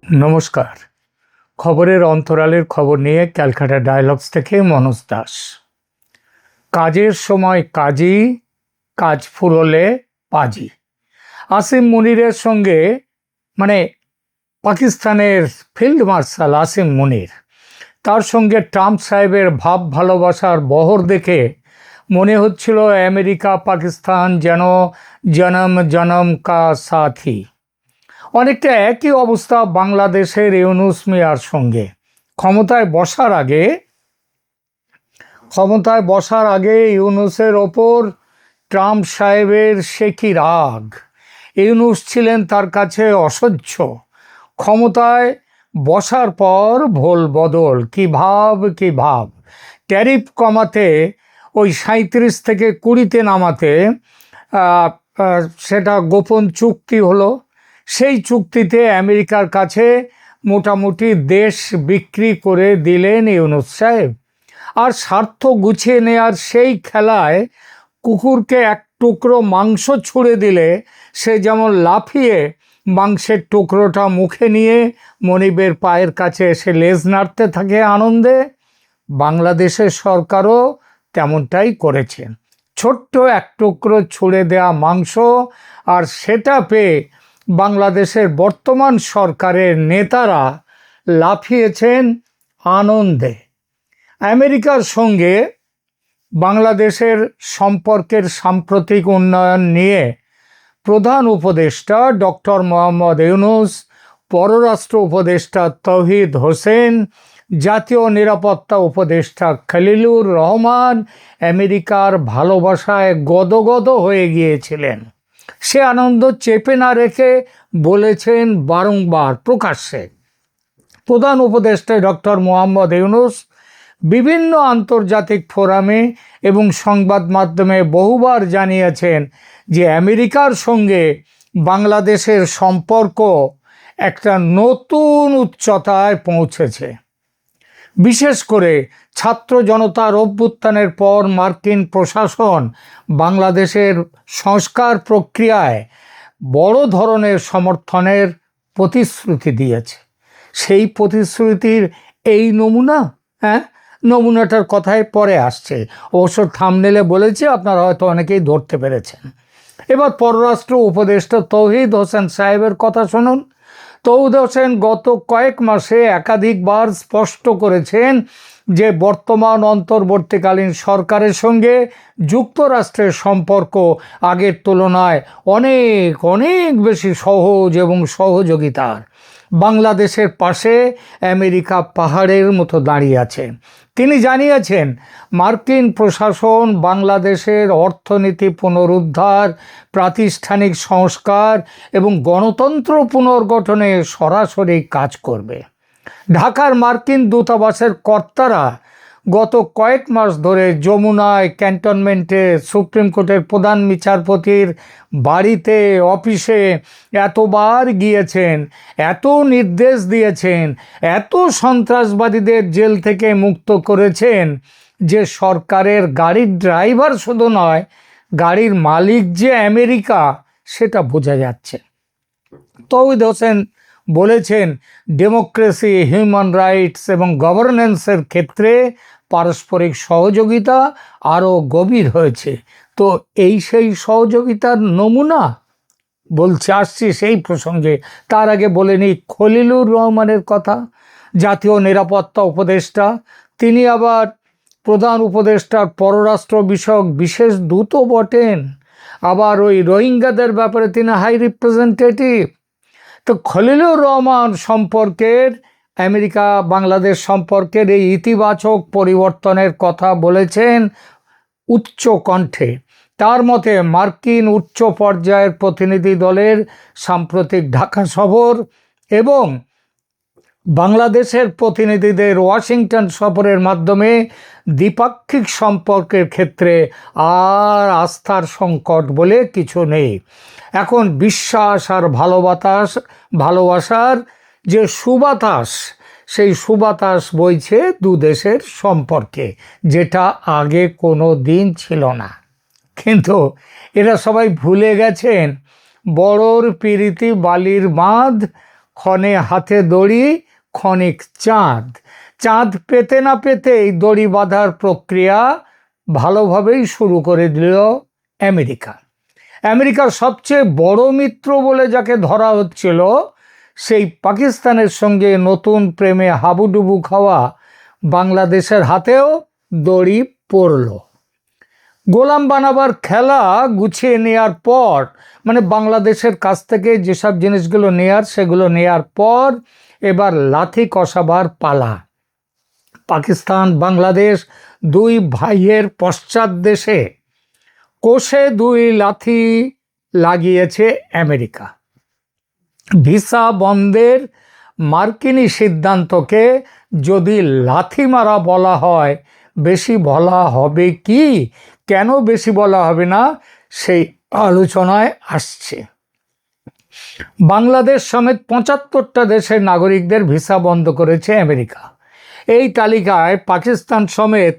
নমস্কার। খবরের অন্তরালের খবর নিয়ে ক্যালকাটা ডায়ালগস থেকে মনোজ দাস। কাজের সময় কাজী, কাজ ফুরলে পাজি। আসিম মুনিরের সঙ্গে পাকিস্তানের ফিল্ড মার্শাল আসিম মুনির, তার সঙ্গে ট্রাম্প সাহেবের ভাব ভালোবাসার বহর দেখে মনে হচ্ছিল আমেরিকা পাকিস্তান যেন জনম জনম কা সাথী। অনেকটা একই অবস্থা বাংলাদেশের ইউনূস মিয়ার সঙ্গে। ক্ষমতায় বসার আগে ইউনূসের ওপর ট্রাম্প সাহেবের সে কি রাগ। ইউনূস ছিলেন তার কাছে অসহ্য। ক্ষমতায় বসার পর ভোল বদল, কি ভাব। ট্যারিফ কমাতে ওই 37 থেকে 20-তে নামাতে সেটা গোপন চুক্তি হলো। সেই চুক্তিতে আমেরিকার কাছে মোটামুটি দেশ বিক্রি করে দিলেন ইউনূস সাহেব। আর স্বার্থ গুছিয়ে নেওয়ার সেই খেলায় কুকুরকে এক টুকরো মাংস ছুঁড়ে দিলে সে যেমন লাফিয়ে মাংসের টুকরোটা মুখে নিয়ে মনিবের পায়ের কাছে এসে লেজ নাড়তে থাকে আনন্দে, বাংলাদেশের সরকারও তেমনটাই করেছে। ছোট্ট এক টুকরো ছুঁড়ে দেওয়া মাংস, আর সেটা পেয়ে বাংলাদেশের বর্তমান সরকারের নেতারা লাফিয়েছেন আনন্দে। আমেরিকার সঙ্গে বাংলাদেশের সম্পর্কের সাম্প্রতিক উন্নয়ন নিয়ে প্রধান উপদেষ্টা ডক্টর মোহাম্মদ ইউনূস, পররাষ্ট্র উপদেষ্টা তৌহিদ হোসেন, জাতীয় নিরাপত্তা উপদেষ্টা খলিলুর রহমান আমেরিকার ভালোবাসায় গদগদ হয়ে গিয়েছিলেন। সে আনন্দ চেপে না রেখে বলেছেন বারংবার প্রকাশ্যে। প্রধান উপদেষ্টা ডক্টর মোহাম্মদ ইউনূস বিভিন্ন আন্তর্জাতিক ফোরামে এবং সংবাদ মাধ্যমে বহুবার জানিয়েছেন যে আমেরিকার সঙ্গে বাংলাদেশের সম্পর্ক একটা নতুন উচ্চতায় পৌঁছেছে। বিশেষ করে ছাত্র জনতার অভ্যুত্থানের পর মার্কিন প্রশাসন বাংলাদেশের সংস্কার প্রক্রিয়ায় বড় ধরনের সমর্থনের প্রতিশ্রুতি দিয়েছে। সেই প্রতিশ্রুতির এই নমুনাটার কথাই পরে আসছে। অবশ্য থাম্বনেলে বলেছি, আপনারা হয়তো অনেকেই ধরতে পেরেছেন। এবার পররাষ্ট্র উপদেষ্টা তৌহিদ হোসেন সাহেবের কথা শুনুন। তৌহিদ হোসেন গত কয়েক মাসে একাধিকবার স্পষ্ট করেছেন যে বর্তমান অন্তর্বর্তীকালীন সরকারের সঙ্গে যুক্তরাষ্ট্রের সম্পর্ক আগের তুলনায় অনেক অনেক বেশি সহজ এবং সহযোগিতার। বাংলাদেশের পাশে আমেরিকা পাহাড়ের মতো দাঁড়িয়ে আছে। তিনি জানিয়েছেন মার্কিন প্রশাসন বাংলাদেশের অর্থনীতি পুনরুদ্ধার, প্রাতিষ্ঠানিক সংস্কার এবং গণতন্ত্র পুনর্গঠনে সরাসরি কাজ করবে। ঢাকার মার্কিন দূতাবাসের কর্তারা গত কয়েক মাস ধরে যমুনায়, ক্যান্টনমেন্টে, সুপ্রিম কোর্টের প্রধান বিচারপতির বাড়িতে, অফিসে এতবার গিয়েছেন, এত নির্দেশ দিয়েছেন, এত সন্ত্রাসবাদীদের জেল থেকে মুক্ত করেছেন যে সরকারের গাড়ির ড্রাইভার শুধু নয়, গাড়ির মালিক যে আমেরিকা সেটা বোঝা যাচ্ছে। তৌহিদ হোসেন বলেছেন ডেমোক্রেসি, হিউম্যান রাইটস এবং গভর্নেন্সের ক্ষেত্রে পারস্পরিক সহযোগিতা আরও গভীর হয়েছে। তো এই সেই সহযোগিতার নমুনা আসছি সেই প্রসঙ্গে। তার আগে বলে নিই খলিলুর রহমানের কথা, জাতীয় নিরাপত্তা উপদেষ্টা। তিনি আবার প্রধান উপদেষ্টার পররাষ্ট্র বিষয়ক বিশেষ দূতও বটেন। আবার ওই রোহিঙ্গাদের ব্যাপারে তিনি হাই রিপ্রেজেন্টেটিভ। তো খলিলুর রহমান সম্পর্কের, আমেরিকা বাংলাদেশ সম্পর্কের এই ইতিবাচক পরিবর্তনের কথা বলেছেন উচ্চ কণ্ঠে। তার মতে মার্কিন উচ্চ পর্যায়ের প্রতিনিধি দলের সাম্প্রতিক ঢাকা সফর এবং বাংলাদেশের প্রতিনিধিদের ওয়াশিংটন সফরের মাধ্যমে দ্বিপাক্ষিক সম্পর্কের ক্ষেত্রে আর আস্থার সংকট বলে কিছু নেই। এখন বিশ্বাস আর ভালোবাসার যে সুবাতাস, সেই সুবাতাস বইছে দু দেশের সম্পর্কে, যেটা আগে কোনো দিন ছিল না। কিন্তু এরা সবাই ভুলে গেছেন বড়র পিরিতি বালির বাঁধ, ক্ষণে হাতে দড়ি, ক্ষণিক চাঁদ। চাঁদ পেতে না পেতেই দড়ি বাঁধার প্রক্রিয়া ভালোভাবেই শুরু করে দিল আমেরিকা। আমেরিকার সবচেয়ে বড় মিত্র বলে যাকে ধরা হচ্ছিল, সেই পাকিস্তানের সঙ্গে নতুন প্রেমে হাবুডুবু খাওয়া বাংলাদেশের হাতেও দড়ি পড়ল। গোলাম বানাবার খেলা গুছিয়ে নেওয়ার পর, মানে বাংলাদেশের কাছ থেকে যেসব জিনিসগুলো নেয়ার সেগুলো নেয়ার পর এবার লাথি কষাবার পালা। পাকিস্তান বাংলাদেশ দুই ভাইয়ের পশ্চাৎ দেশে কোষে দুই লাথি লাগিয়েছে আমেরিকা। ভিসা বন্ধের মার্কিনী সিদ্ধান্তকে যদি লাথি মারা বলা হয়, বেশি বলা হবে কি? কেন বেশি বলা হবে না, সেই আলোচনায় আসছে। বাংলাদেশ সমেত ৭৫টা দেশের নাগরিকদের ভিসা বন্ধ করেছে আমেরিকা। এই তালিকায় পাকিস্তান সমেত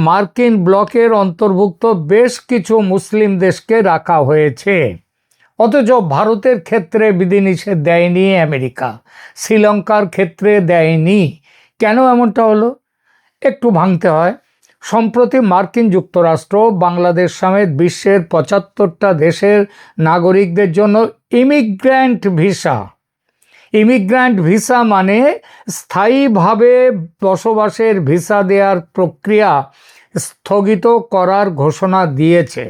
মার্কিন ব্লকের অন্তর্ভুক্ত বেশ কিছু মুসলিম দেশকে রাখা হয়েছে। অথচ ভারতের ক্ষেত্রে বিধিনিষেধ দেয়নি আমেরিকা, শ্রীলঙ্কার ক্ষেত্রে দেয়নি। কেন এমনটা হলো? একটু ভাঙতে হয়। সম্প্রতি মার্কিন যুক্তরাষ্ট্র বাংলাদেশ সমেত বিশ্বের ৭৫টা দেশের নাগরিকদের জন্য ইমিগ্র্যান্ট ভিসা মানে স্থায়ীভাবে বসবাসের ভিসা দেওয়ার প্রক্রিয়া স্থগিত করার ঘোষণা দিয়েছে।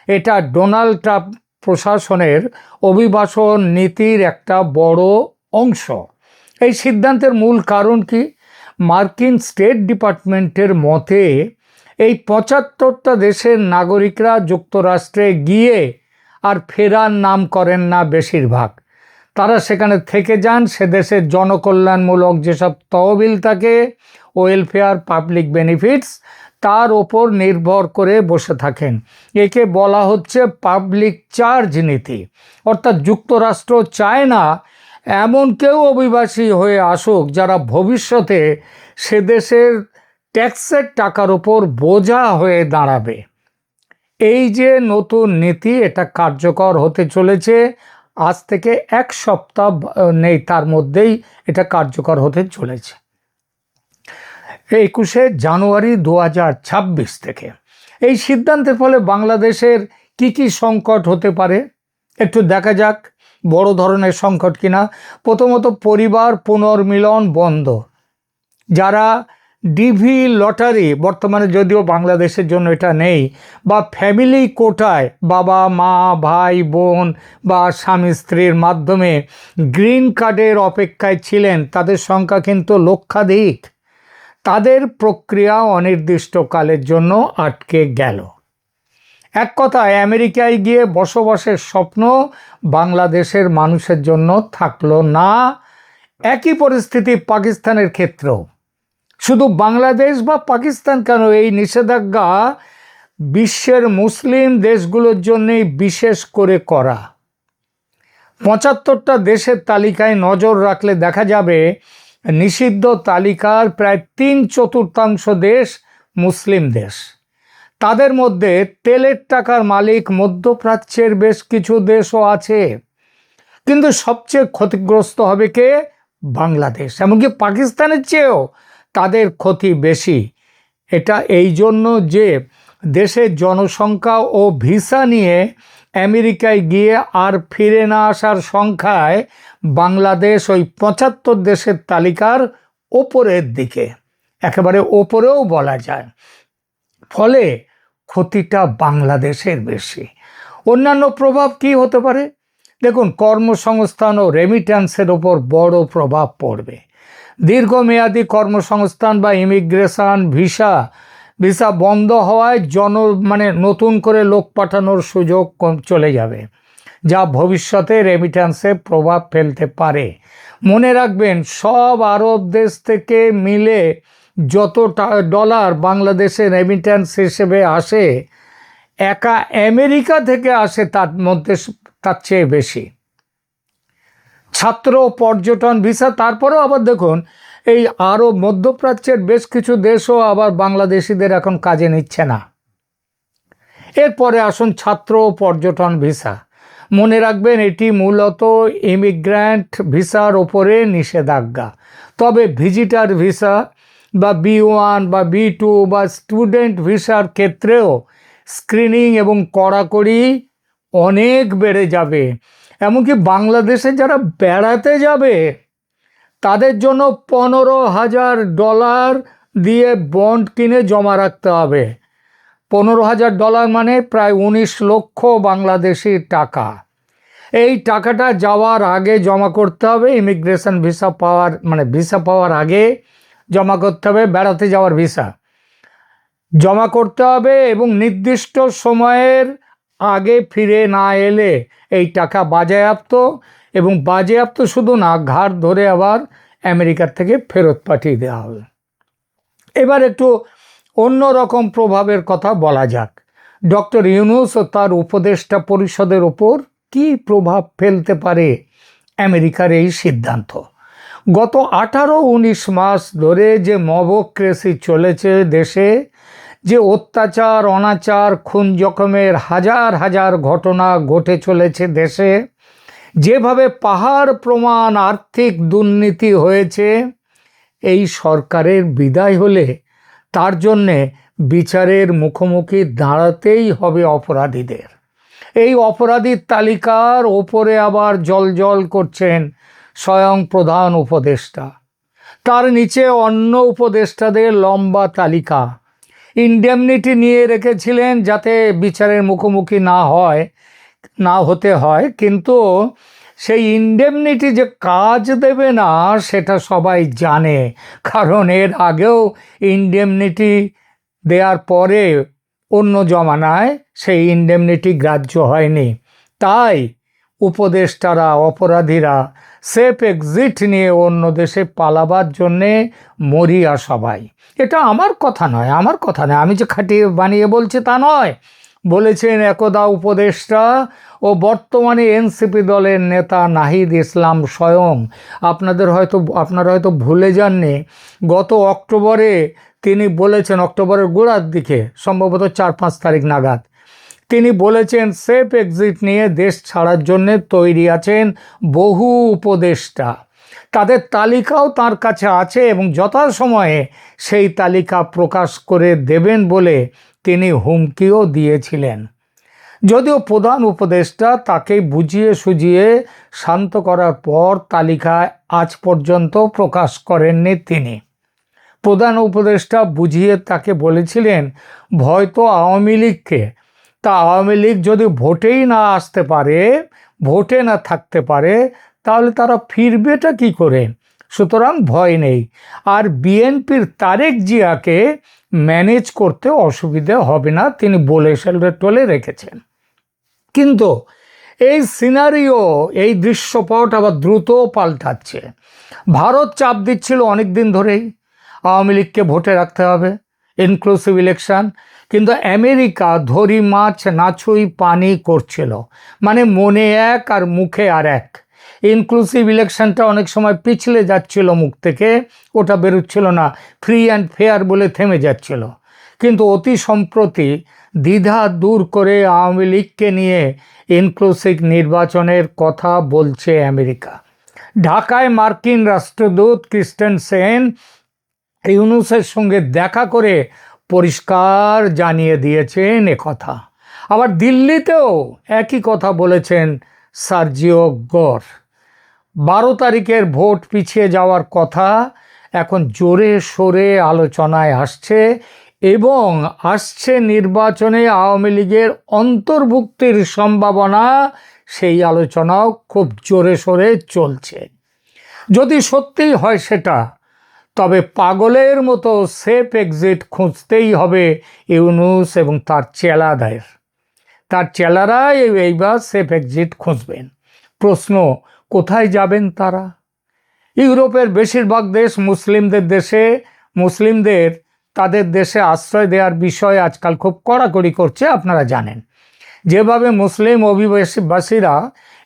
এটা ডোনাল্ড ট্রাম্প প্রশাসনের অভিবাসন নীতির একটা বড় অংশ। এই সিদ্ধান্তের মূল কারণ কি? মার্কিন স্টেট ডিপার্টমেন্টের মতে এই ৭৫টা দেশের নাগরিকরা যুক্তরাষ্ট্রে গিয়ে আর ফেরার নাম করেন না বেশিরভাগ। তারা সেখানে থেকে যান, সে দেশের জনকল্যাণমূলক যেসব তহবিল থাকে, ওয়েলফেয়ার, পাবলিক বেনিফিটস, তার ওপর নির্ভর করে বসে থাকেন। একে বলা হচ্ছে পাবলিক চার্জ নীতি। অর্থাৎ যুক্তরাষ্ট্র চায় না এমন কেউ অভিবাসী হয়ে আসুক যারা ভবিষ্যতে সে দেশের ট্যাক্সের টাকার ওপর বোঝা হয়ে দাঁড়াবে। এই যে নতুন নীতি, এটা কার্যকর হতে চলেছে আজ থেকে ১ সপ্তাহ নেই, তার মধ্যেই এটা কার্যকর হতে চলেছে ২১শে জানুয়ারি ২০২৬ থেকে। এই সিদ্ধান্তের ফলে বাংলাদেশের কি কি সংকট হতে পারে একটু দেখা যাক। বড় ধরনের সংকট কিনা। প্রথমত, পরিবার পুনর্মিলন বন্ধ। যারা ডিভি লটারি, বর্তমানে যদিও বাংলাদেশের জন্য এটা নেই, বা ফ্যামিলি কোটায় বাবা মা ভাই বোন বা স্বামী স্ত্রীর মাধ্যমে গ্রিন কার্ডের অপেক্ষায় ছিলেন, তাদের সংখ্যা কিন্তু লক্ষাধিক। তাদের প্রক্রিয়া অনির্দিষ্টকালের জন্য আটকে গেল। এক কথায় আমেরিকায় গিয়ে বসবাসের স্বপ্ন বাংলাদেশের মানুষের জন্য থাকলো না। একই পরিস্থিতি পাকিস্তানের ক্ষেত্রেও। শুধু বাংলাদেশ বা পাকিস্তান কেন, এই নিষেধাজ্ঞা বিশ্বের মুসলিম দেশগুলোর জন্যই বিশেষ করে করা। ৭৫টা দেশের তালিকায় নজর রাখলে দেখা যাবে নিষিদ্ধ তালিকার প্রায় ৩/৪ দেশ মুসলিম দেশ। তাদের মধ্যে তেলের টাকার মালিক মধ্যপ্রাচ্যের বেশ কিছু দেশও আছে। কিন্তু সবচেয়ে ক্ষতিগ্রস্ত হবে কে? বাংলাদেশ। এমনকি পাকিস্তানের চেয়েও তাদের ক্ষতি বেশি। এটা এই জন্য যে দেশের জনসংখ্যা ও ভিসা নিয়ে আমেরিকায় গিয়ে আর ফিরে না আসার সংখ্যায় বাংলাদেশ ওই ৭৫ দেশের তালিকার ওপরের দিকে, একেবারে ওপরেও বলা যায়। ফলে ক্ষতিটা বাংলাদেশের বেশি। অন্যান্য প্রভাব কি হতে পারে? দেখুন, কর্মসংস্থান ও রেমিট্যান্সের ওপর বড় প্রভাব পড়বে। দীর্ঘমেয়াদী কর্মসংস্থান বা ইমিগ্রেশন ভিসা বন্ধ হওয়ায় নতুন করে লোক পাঠানোর সুযোগ চলে যাবে, যা ভবিষ্যতে রেমিট্যান্সে প্রভাব ফেলতে পারে। মনে রাখবেন, সব আরব দেশ থেকে মিলে যত ডলার বাংলাদেশে রেমিট্যান্স হিসেবে আসে, একা আমেরিকা থেকে আসে তার চেয়ে বেশি। ছাত্র পর্যটন ভিসা, তারপরেও আবার দেখুন এই আরব মধ্যপ্রাচ্যের বেশ কিছু দেশও আবার বাংলাদেশিদের এখন কাজে নিচ্ছে না। এরপরে আসুন ছাত্র পর্যটন ভিসা। মনে রাখবেন, এটি মূলত ইমিগ্র্যান্ট ভিসার ওপরে নিষেধাজ্ঞা। তবে ভিজিটার ভিসা বা B1 বা B2 বা স্টুডেন্ট ভিসার ক্ষেত্রেও স্ক্রিনিং এবং কড়াকড়ি অনেক বেড়ে যাবে। এমনকি বাংলাদেশে যারা বেড়াতে যাবে তাদের জন্য $15,000 দিয়ে বন্ড কিনে জমা রাখতে হবে। $15,000 মানে প্রায় 19 লক্ষ বাংলাদেশি টাকা। এই টাকাটা যাওয়ার আগে জমা করতে হবে, ইমিগ্রেশন ভিসা পাওয়ার মানে ভিসা পাওয়ার আগে জমা করতে হবে। বেড়াতে যাওয়ার ভিসা জমা করতে হবে এবং নির্দিষ্ট সময়ের আগে ফিরে না এলে এই টাকা বাজেয়াপ্ত, এবং বাজেয়াপ্ত শুধু না, ঘাড় ধরে আবার আমেরিকার থেকে ফেরত পাঠিয়ে দেওয়া হবে। এবার একটু অন্য রকম প্রভাবের কথা বলা যাক। ডক্টর ইউনূস ও তার উপদেষ্টা পরিষদের ওপর কী প্রভাব ফেলতে পারে আমেরিকার এই সিদ্ধান্ত। গত 18-19 মাস ধরে যে মবক্রেসি চলেছে দেশে, যে অত্যাচার, অনাচার, খুন জখমের হাজার হাজার ঘটনা ঘটে চলেছে দেশে, যেভাবে পাহাড় প্রমাণ আর্থিক দুর্নীতি হয়েছে, এই সরকারের বিদায় হলে তার জন্যে বিচারের মুখোমুখি দাঁড়াতেই হবে অপরাধীদের। এই অপরাধীর তালিকার ওপরে আবার জলজল করছেন স্বয়ং প্রধান উপদেষ্টা, তার নিচে অন্য উপদেষ্টাদের লম্বা তালিকা। ইনডেমনিটি নিয়ে রেখেছিলেন যাতে বিচারের মুখোমুখি না হতে হয়, কিন্তু সেই ইনডেমনিটি যে কাজ দেবে না সেটা সবাই জানে, কারণ এর আগেও ইনডেমনিটি দেওয়ার পরে অন্য জমানায় সেই ইনডেমনিটি গ্রাহ্য হয়নি। তাই উপদেষ্টারা, অপরাধীরা সেফ এক্সিট নিয়ে অন্য দেশে পালাবার জন্যে মরিয়া সবাই। এটা আমার কথা নয়, আমি যে খাটিয়ে বানিয়ে বলছি তা নয়, বলেছেন একদা উপদেষ্টা ও বর্তমানে এনসিপি দলের নেতা নাহিদ ইসলাম স্বয়ং। আপনারা হয়তো ভুলে যাননি, গত অক্টোবরে তিনি বলেছেন, অক্টোবরের গোড়ার দিকে সম্ভবত 4-5 তারিখ নাগাদ, তিনি বলেছেন সেফ এক্সিট নিয়ে দেশ ছাড়ার জন্য তৈরি আছেন বহু উপদেষ্টা। তাদের তালিকাও তার কাছে আছে এবং যথাসময়ে সেই তালিকা প্রকাশ করে দেবেন বলে তিনি হুমকিও দিয়েছিলেন। যদিও প্রধান উপদেষ্টা তাকে বুঝিয়ে সুঝিয়ে শান্ত করার পর তালিকা আজ পর্যন্ত প্রকাশ করেননি তিনি। প্রধান উপদেষ্টা বুঝিয়ে তাকে বলেছিলেন ভয় তো আওয়ামী লীগকে, তা আওয়ামী লীগ যদি ভোটেই না আসতে পারে, ভোটে না থাকতে পারে, তাহলে তারা ফিরবেটা কি করে? সুতরাং ভয় নেই, আর বিএনপির তারেক জিয়াকে ম্যানেজ করতে অসুবিধে হবে না, তিনি বলে টলে রেখেছেন। কিন্তু এই সিনারিও, এই দৃশ্যপট আবার দ্রুত পাল্টাচ্ছে। ভারত চাপ দিচ্ছিল অনেক দিন ধরেই আওয়ামী লীগকে ভোটে রাখতে হবে, ইনক্লুসিভ ইলেকশন, কিন্তু আমেরিকা ধরি মাছ নাছুই পানি করছিল, মানে মনে এক আর মুখে আর এক। ইনক্লুসিভ ইলেকশনটা অনেক সময় পিছলে যাচ্ছিল মুখ থেকে, ওটা বেরোচ্ছিল না, ফ্রি অ্যান্ড ফেয়ার বলে থেমে যাচ্ছিল। কিন্তু অতি সম্প্রতি দ্বিধা দূর করে আওয়ামী লীগকে নিয়ে ইনক্লুসিভ নির্বাচনের কথা বলছে আমেরিকা। ঢাকায় মার্কিন রাষ্ট্রদূত ক্রিস্টেন সেন ইউনূসের সঙ্গে দেখা করে পরিষ্কার জানিয়ে দিয়েছেন কথা। আবার দিল্লিতেও একই কথা বলেছেন সার্জিও গোর। 12 তারিখের ভোট পিছিয়ে যাওয়ার কথা এখন জোরে সোরে আলোচনায় আসছে, এবং আসছে নির্বাচনে আওয়ামী লীগের অন্তর্ভুক্তির সম্ভাবনা, সেই আলোচনাও খুব জোরে সোরে চলছে। যদি সত্যিই হয় সেটা, তবে পাগলের মতো সেফ এক্সিট খুঁজতেই হবে ইউনূস এবং তার চেলারা এইবার সেফ এক্সিট খুঁজবেন। প্রশ্ন, কোথায় যাবেন তারা? ইউরোপের বেশিরভাগ দেশ মুসলিমদের তাদের দেশে আশ্রয় দেওয়ার বিষয়ে আজকাল খুব কড়াকড়ি করছে, আপনারা জানেন। যেভাবে মুসলিম অভিবাসীরা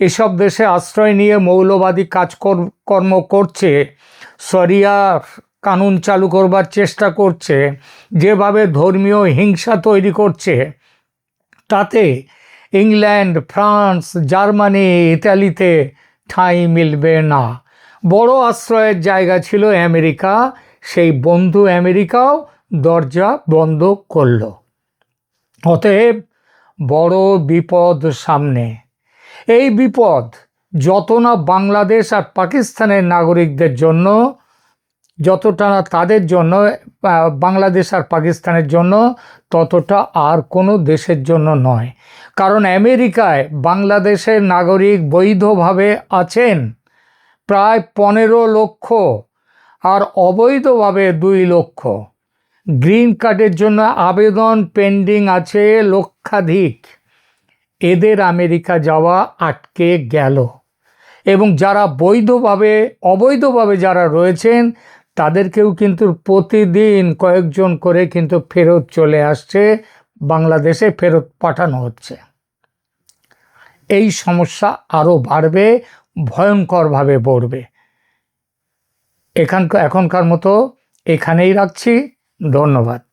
এসব দেশে আশ্রয় নিয়ে মৌলবাদী কাজকর্ম করছে, শরিয়া কানুন চালু করবার চেষ্টা করছে, যেভাবে ধর্মীয় হিংসা তৈরি করছে, তাতে ইংল্যান্ড, ফ্রান্স, জার্মানি, ইতালিতে ঠাঁই মিলবে না। বড় আশ্রয়ের জায়গা ছিল আমেরিকা, সেই বন্ধু আমেরিকাও দরজা বন্ধ করল। অতএব বড় বিপদ সামনে। এই বিপদ যত না বাংলাদেশ আর পাকিস্তানের নাগরিকদের জন্য, যতটা না তাদের জন্য, বাংলাদেশ আর পাকিস্তানের জন্য, ততটা আর কোনো দেশের জন্য নয়। কারণ আমেরিকায় বাংলাদেশের নাগরিক বৈধভাবে আছেন প্রায় 15 লক্ষ, আর অবৈধভাবে 2 লক্ষ। গ্রিন কার্ডের জন্য আবেদন পেন্ডিং আছে লক্ষাধিক। এদের আমেরিকা যাওয়া আটকে গেল, এবং যারা অবৈধভাবে যারা রয়েছেন তাদেরকেও কিন্তু প্রতিদিন কয়েকজন করে কিন্তু ফেরত চলে আসছে, বাংলাদেশে ফেরত পাঠানো হচ্ছে। এই সমস্যা আরও বাড়বে, ভয়ঙ্করভাবে বাড়বে। এখনকার মতো এখানেই রাখছি। ধন্যবাদ।